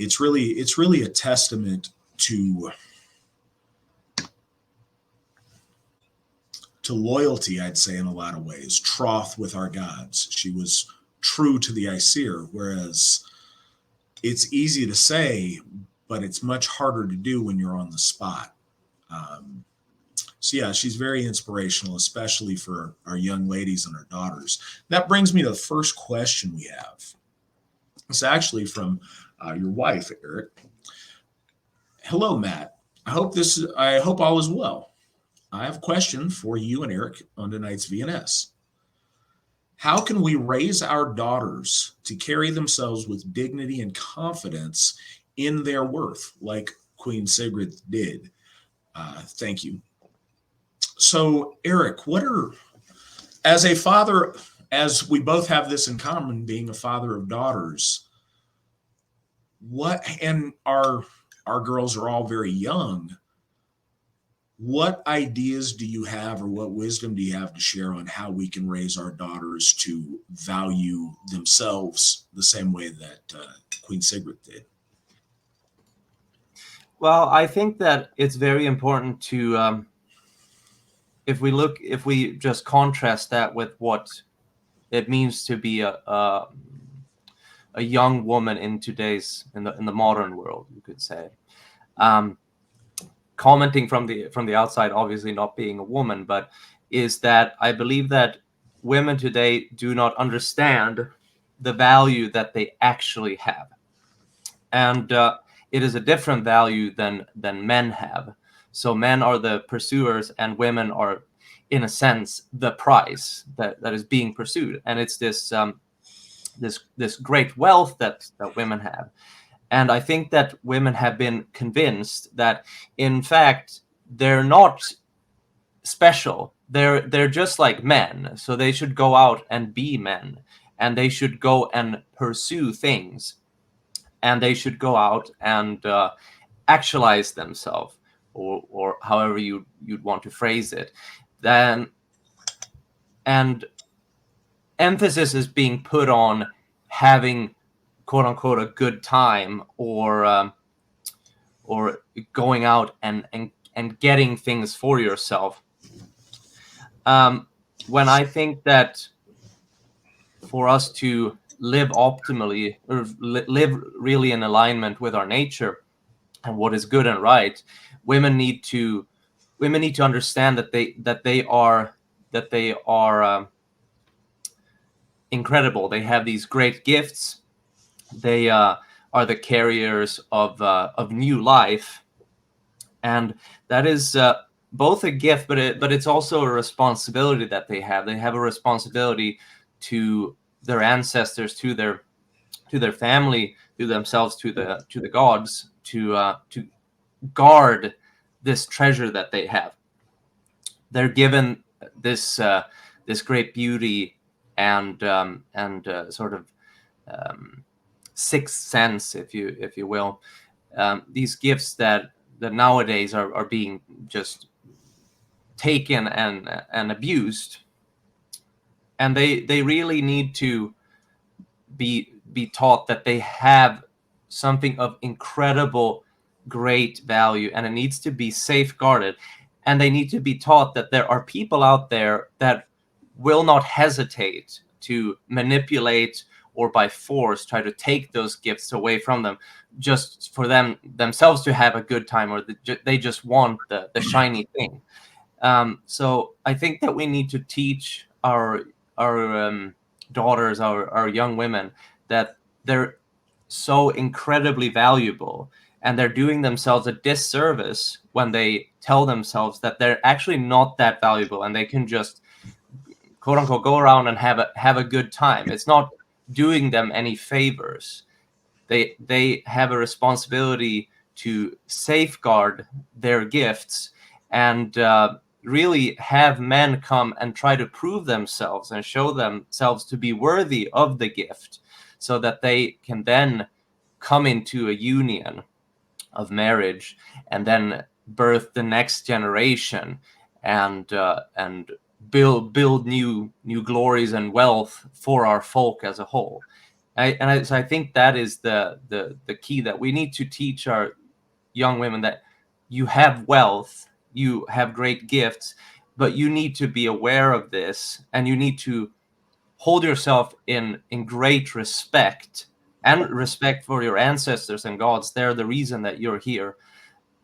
it's really a testament to loyalty, I'd say, in a lot of ways. Troth with our gods. She was true to the Aesir, whereas it's easy to say, but it's much harder to do when you're on the spot. So yeah, she's very inspirational, especially for our young ladies and our daughters. That brings me to the first question we have. It's actually from your wife, Eric. Hello, Matt. I hope all is well. I have a question for you and Eric on tonight's VNS. How can we raise our daughters to carry themselves with dignity and confidence in their worth, like Queen Sigríð did? Thank you. So, Eric, as a father, as we both have this in common, being a father of daughters, and our girls are all very young, what ideas do you have or what wisdom do you have to share on how we can raise our daughters to value themselves the same way that Queen Sigríð did? Well, I think that it's very important to, if we just contrast that with what it means to be a young woman in the modern world, you could say. Commenting from the outside, obviously not being a woman, but is that I believe that women today do not understand the value that they actually have, and it is a different value than men have. So men are the pursuers, and women are, in a sense, the prize that is being pursued, and it's this great wealth that women have. And I think that women have been convinced that, in fact, they're not special. They're just like men. So they should go out and be men, and they should go and pursue things, and they should go out and actualize themselves, or however you'd want to phrase it. And emphasis is being put on having, quote unquote, a good time, or going out and getting things for yourself. When I think that for us to live optimally, or live really in alignment with our nature and what is good and right, women need to understand that they are incredible. They have these great gifts. They are the carriers of new life, and that is both a gift, but it's also a responsibility that they have. They have a responsibility to their ancestors, to their family, to themselves, to the gods, to guard this treasure that they have. They're given this great beauty and sort of sixth sense, if you will. These gifts that nowadays are being just taken and abused, and they really need to be taught that they have something of incredible, great value, and it needs to be safeguarded. And they need to be taught that there are people out there that will not hesitate to manipulate or by force try to take those gifts away from them, just for themselves to have a good time, or they just want the shiny thing. So I think that we need to teach our daughters, our young women, that they're so incredibly valuable, and they're doing themselves a disservice when they tell themselves that they're actually not that valuable and they can just, quote unquote, go around and have a good time. It's not doing them any favors. They have a responsibility to safeguard their gifts and really have men come and try to prove themselves and show themselves to be worthy of the gift, so that they can then come into a union of marriage and then birth the next generation and build new glories and wealth for our folk as a whole. So I think that is the key, that we need to teach our young women that you have wealth, you have great gifts, but you need to be aware of this, and you need to hold yourself in great respect, and respect for your ancestors and gods. They're the reason that you're here,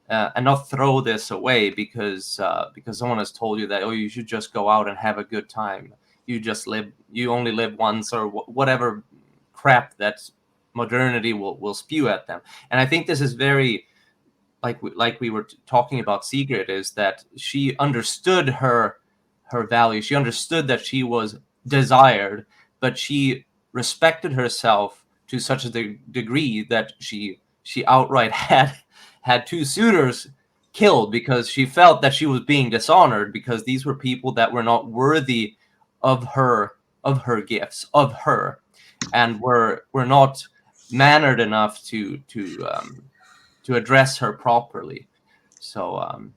and not throw this away because someone has told you that, oh, you should just go out and have a good time. You only live once, or whatever crap that modernity will spew at them. And I think this is very, like we were talking about Sigrid, is that she understood her value. She understood that she was desired, but she respected herself to such a degree that she outright had two suitors killed, because she felt that she was being dishonored, because these were people that were not worthy of her gifts, of her, and were not mannered enough to address her properly. So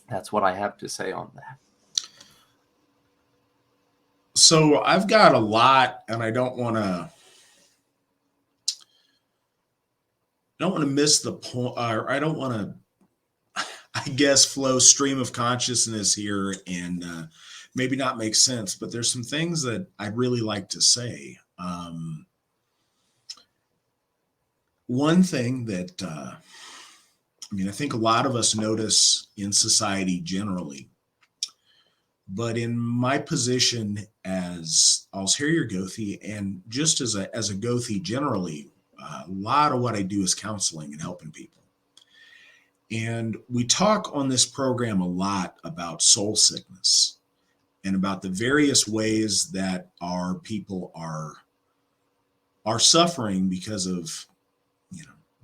that's what I have to say on that. So I've got a lot, and I don't want to miss the point, or I don't want to, I guess, flow stream of consciousness here and maybe not make sense, but there's some things that I really like to say. One thing that I think a lot of us notice in society generally, but in my position as Alzheimer Gothi, and just as a Gothi generally, a lot of what I do is counseling and helping people. And we talk on this program a lot about soul sickness and about the various ways that our people are suffering because of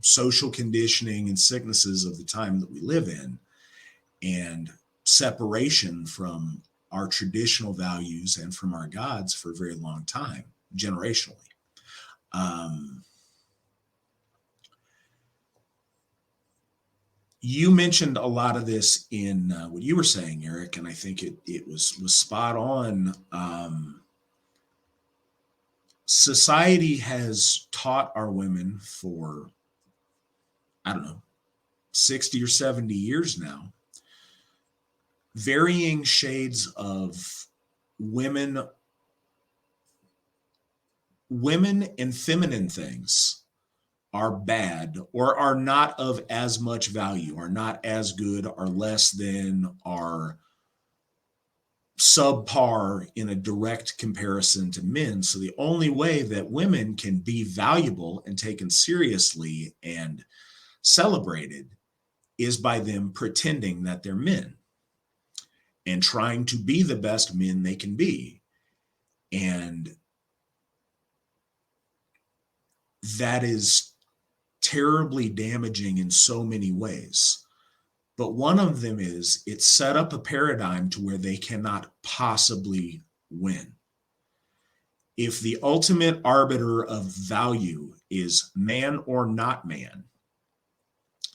social conditioning and sicknesses of the time that we live in, and separation from our traditional values and from our gods for a very long time, generationally. You mentioned a lot of this in what you were saying, Eric, and I think it was spot on. Society has taught our women for, I don't know, 60 or 70 years now, varying shades of women and feminine things are bad, or are not of as much value, are not as good, are less than, are subpar in a direct comparison to men. So the only way that women can be valuable and taken seriously and celebrated is by them pretending that they're men and trying to be the best men they can be. And that is terribly damaging in so many ways. But one of them is it set up a paradigm to where they cannot possibly win. If the ultimate arbiter of value is man or not man,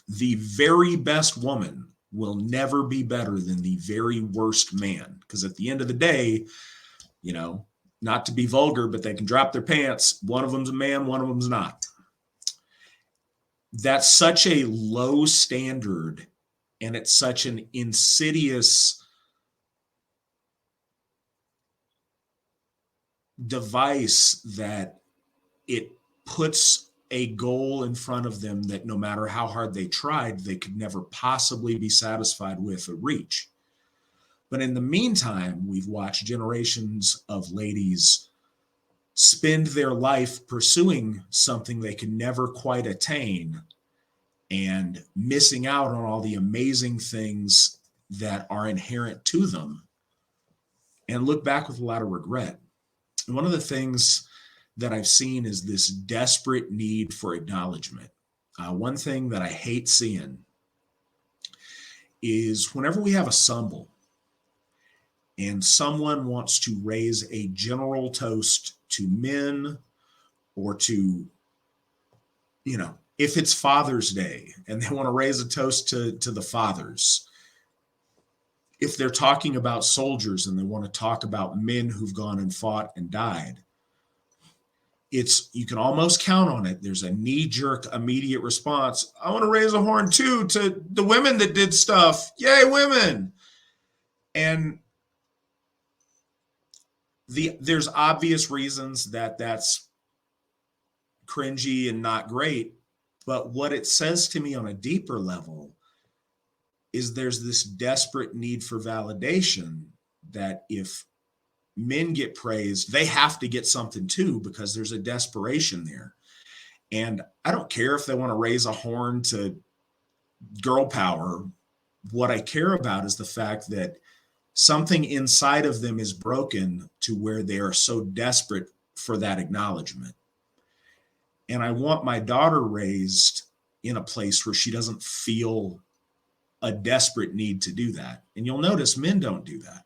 the very best woman will never be better than the very worst man. Because at the end of the day, not to be vulgar, but they can drop their pants. One of them's a man, one of them's not. That's such a low standard, and it's such an insidious device that it puts a goal in front of them that no matter how hard they tried, they could never possibly be satisfied with or reach. But in the meantime, we've watched generations of ladies spend their life pursuing something they could never quite attain and missing out on all the amazing things that are inherent to them, and look back with a lot of regret. And one of the things that I've seen is this desperate need for acknowledgement. One thing that I hate seeing is whenever we have a stumble and someone wants to raise a general toast to men, or to, if it's Father's Day and they want to raise a toast to the fathers, if they're talking about soldiers and they want to talk about men who've gone and fought and died, you can almost count on it. There's a knee-jerk immediate response. I want to raise a horn too to the women that did stuff. Yay, women. And there's obvious reasons that that's cringy and not great. But what it says to me on a deeper level is there's this desperate need for validation that if men get praised, they have to get something too, because there's a desperation there. And I don't care if they want to raise a horn to girl power. What I care about is the fact that something inside of them is broken to where they are so desperate for that acknowledgement. And I want my daughter raised in a place where she doesn't feel a desperate need to do that. And you'll notice men don't do that.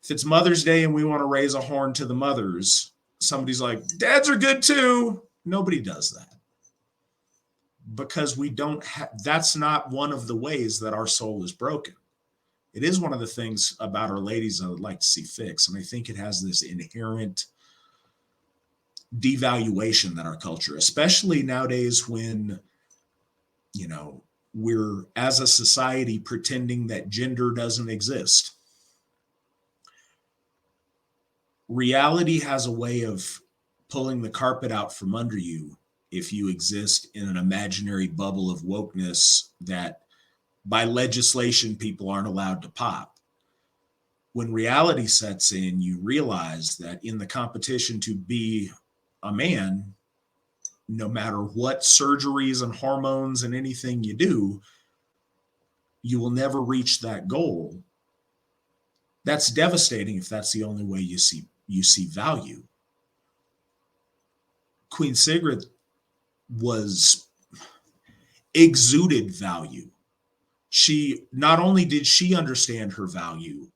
If it's Mother's Day and we want to raise a horn to the mothers, somebody's like, dads are good too. Nobody does that. Because we don't have, that's not one of the ways that our soul is broken. It is one of the things about our ladies I would like to see fixed. And I think it has this inherent devaluation that our culture, especially nowadays when, we're as a society pretending that gender doesn't exist. Reality has a way of pulling the carpet out from under you if you exist in an imaginary bubble of wokeness that by legislation people aren't allowed to pop. When reality sets in, you realize that in the competition to be a man, no matter what surgeries and hormones and anything you do, you will never reach that goal. That's devastating if that's the only way you see value. Queen Sigríð exuded value. She not only did she understand her value,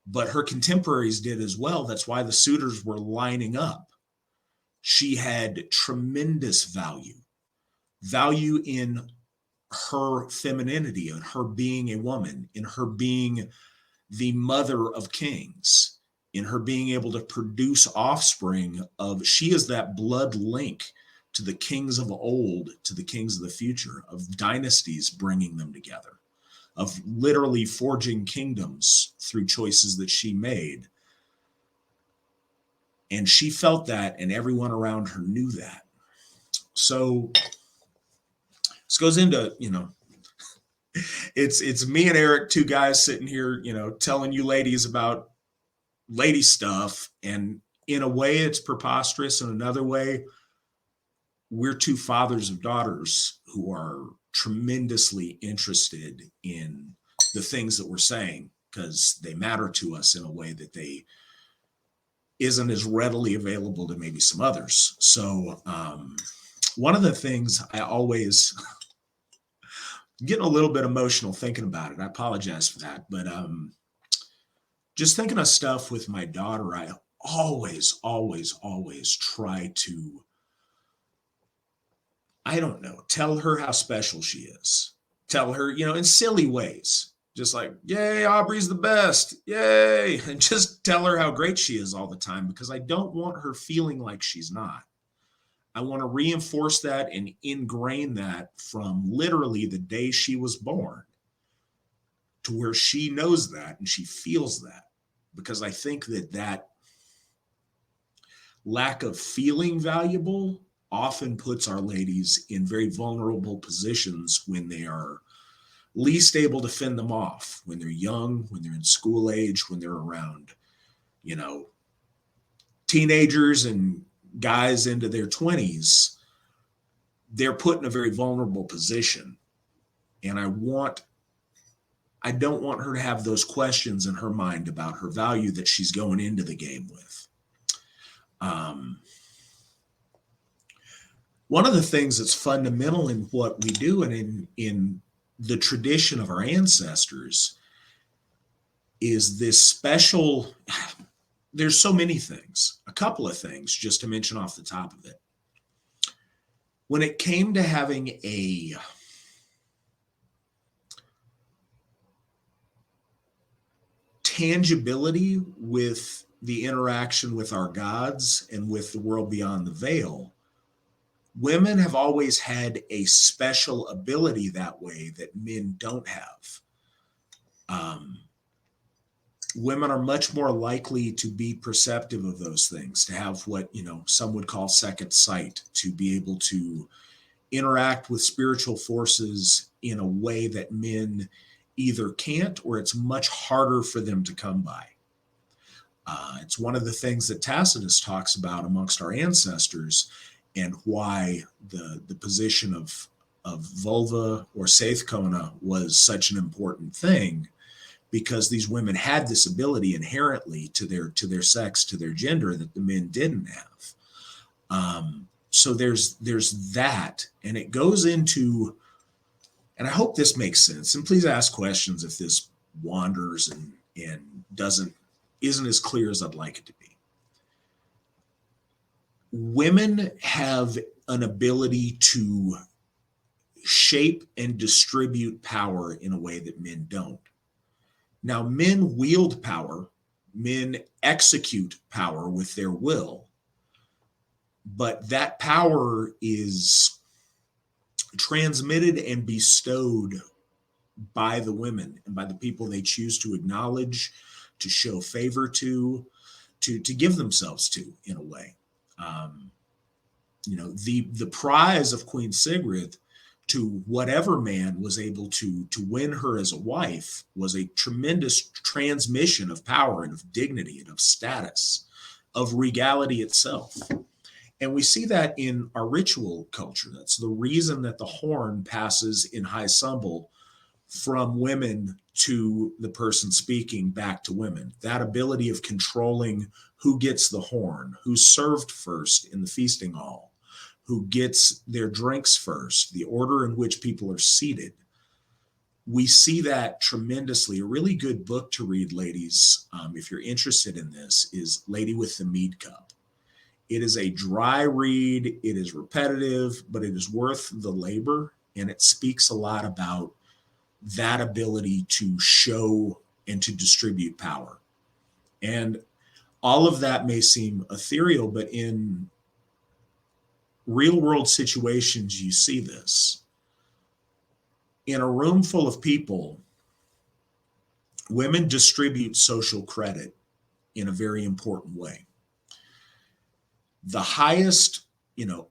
but her contemporaries did as well. That's why the suitors were lining up. She had tremendous value in her femininity, in her being a woman, in her being the mother of kings, in her being able to produce offspring she is that blood link to the kings of old, to the kings of the future, of dynasties bringing them together, of literally forging kingdoms through choices that she made. And she felt that, and everyone around her knew that. So this goes into, it's me and Eric, two guys sitting here, telling you ladies about lady stuff. And in a way it's preposterous. In another way, we're two fathers of daughters who are tremendously interested in the things that we're saying because they matter to us in a way that they isn't as readily available to maybe some others. So one of the things I always getting a little bit emotional thinking about it. I apologize for that, but just thinking of stuff with my daughter, I always try to, I don't know, tell her how special she is. Tell her, in silly ways. Just like, yay, Aubrey's the best. Yay. And just tell her how great she is all the time because I don't want her feeling like she's not. I want to reinforce that and ingrain that from literally the day she was born to where she knows that and she feels that. Because I think that lack of feeling valuable often puts our ladies in very vulnerable positions when they are least able to fend them off, when they're young, when they're in school age, when they're around, teenagers and guys into their 20s, they're put in a very vulnerable position. And I don't want her to have those questions in her mind about her value that she's going into the game with. One of the things that's fundamental in what we do and in the tradition of our ancestors is this special, there's so many things, a couple of things just to mention off the top of it. When it came to having a tangibility with the interaction with our gods and with the world beyond the veil, women have always had a special ability that way that men don't have. Women are much more likely to be perceptive of those things, to have what, some would call second sight, to be able to interact with spiritual forces in a way that men either can't, or it's much harder for them to come by. It's one of the things that Tacitus talks about amongst our ancestors, and why the position of vulva or Seithkona was such an important thing, because these women had this ability inherently to their sex, to their gender, that the men didn't have. So there's that, and it goes into, and I hope this makes sense, and please ask questions if this wanders and isn't as clear as I'd like it to be. Women have an ability to shape and distribute power in a way that men don't. Now, men wield power, men execute power with their will, but that power is transmitted and bestowed by the women and by the people they choose to acknowledge, to show favor to give themselves to, in a way. The prize of Queen Sigríð to whatever man was able to win her as a wife was a tremendous transmission of power and of dignity and of status, of regality itself. And we see that in our ritual culture. That's the reason that the horn passes in high symbol from women to the person speaking back to women. That ability of controlling who gets the horn, who's served first in the feasting hall, who gets their drinks first, the order in which people are seated. We see that tremendously. A really good book to read, ladies, if you're interested in this, is Lady with the Mead Cup. It is a dry read. It is repetitive, but it is worth the labor. And it speaks a lot about that ability to show and to distribute power. And all of that may seem ethereal, but in real world situations, you see this. In a room full of people, women distribute social credit in a very important way. The highest,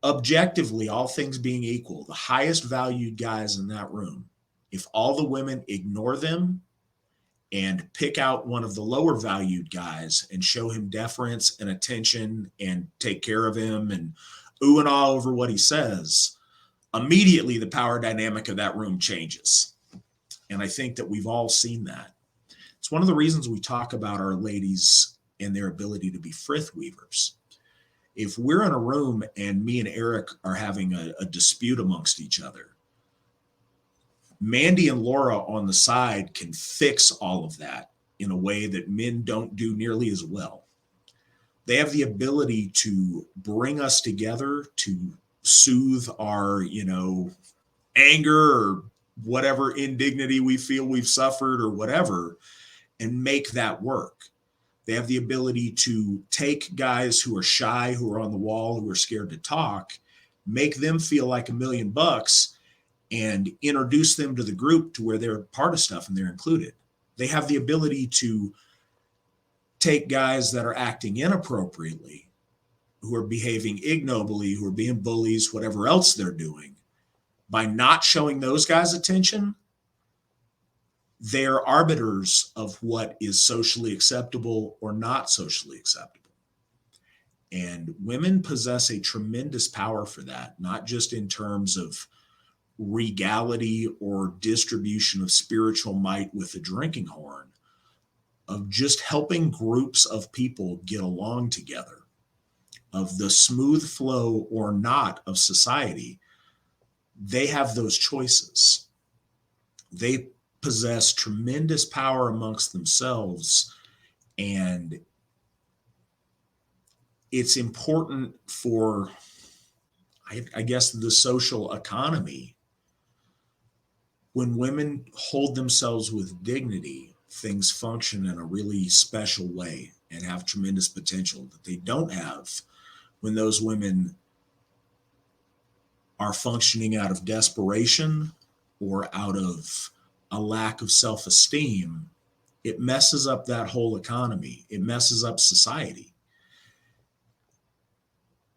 objectively, all things being equal, the highest valued guys in that room, if all the women ignore them and pick out one of the lower valued guys and show him deference and attention and take care of him and ooh and ah over what he says, immediately the power dynamic of that room changes. And I think that we've all seen that. It's one of the reasons we talk about our ladies and their ability to be frith weavers. If we're in a room and me and Eric are having a dispute amongst each other, Mandy and Laura on the side can fix all of that in a way that men don't do nearly as well. They have the ability to bring us together, to soothe our, anger or whatever indignity we feel we've suffered or whatever, and make that work. They have the ability to take guys who are shy, who are on the wall, who are scared to talk, make them feel like $1,000,000 and introduce them to the group to where they're part of stuff and they're included. They have the ability to take guys that are acting inappropriately, who are behaving ignobly, who are being bullies, whatever else they're doing. By not showing those guys attention, they're arbiters of what is socially acceptable or not socially acceptable. And women possess a tremendous power for that, not just in terms of regality or distribution of spiritual might with the drinking horn, of just helping groups of people get along together, of the smooth flow or not of society. They have those choices. They possess tremendous power amongst themselves, and it's important for, I guess, the social economy. When women hold themselves with dignity, things function in a really special way. and have tremendous potential that they don't have when those women are functioning out of desperation or out of a lack of self-esteem. It messes up that whole economy. It messes up society.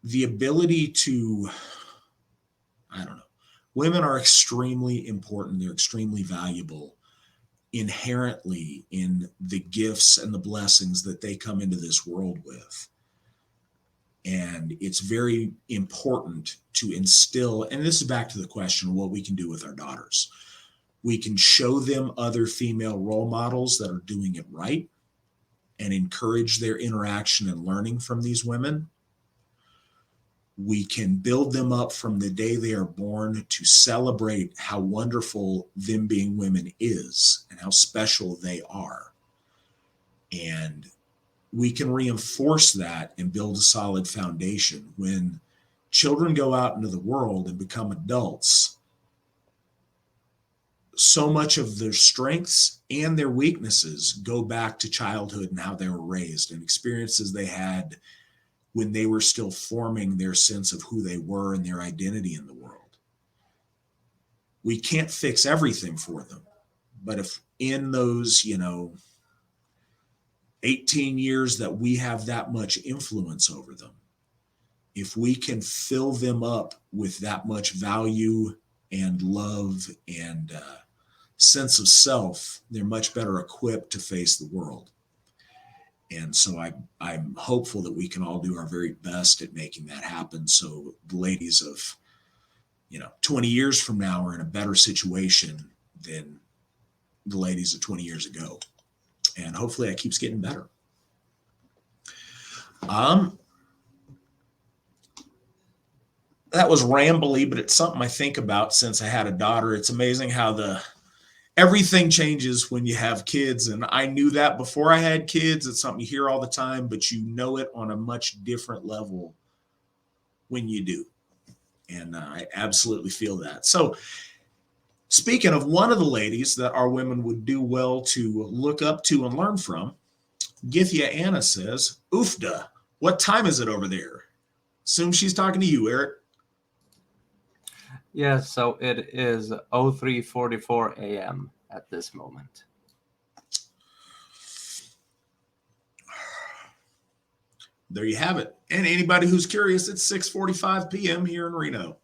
The ability to, I don't know, women are extremely important. They're extremely valuable inherently in the gifts and the blessings that they come into this world with. And it's very important to instill, and this is back to the question of what we can do with our daughters. We can show them other female role models that are doing it right and encourage their interaction and learning from these women. We can build them up from the day they are born to celebrate how wonderful them being women is and how special they are. And we can reinforce that and build a solid foundation. When children go out into the world and become adults, so much of their strengths and their weaknesses go back to childhood and how they were raised and experiences they had when they were still forming their sense of who they were and their identity in the world. We can't fix everything for them, but if in those, 18 years that we have that much influence over them, if we can fill them up with that much value and love and sense of self, they're much better equipped to face the world. And so I'm hopeful that we can all do our very best at making that happen. So the ladies of, 20 years from now are in a better situation than the ladies of 20 years ago. And hopefully that keeps getting better. That was rambly, but it's something I think about since I had a daughter. It's amazing how everything changes when you have kids. And I knew that before I had kids. It's something you hear all the time, but you know it on a much different level when you do. And I absolutely feel that. So speaking of one of the ladies that our women would do well to look up to and learn from, Githya Anna says, Oofda, what time is it over there? Assume she's talking to you, Eric. Yes, so it is 03:44 a.m. at this moment. There you have it. And anybody who's curious, it's 6:45 p.m. here in Reno.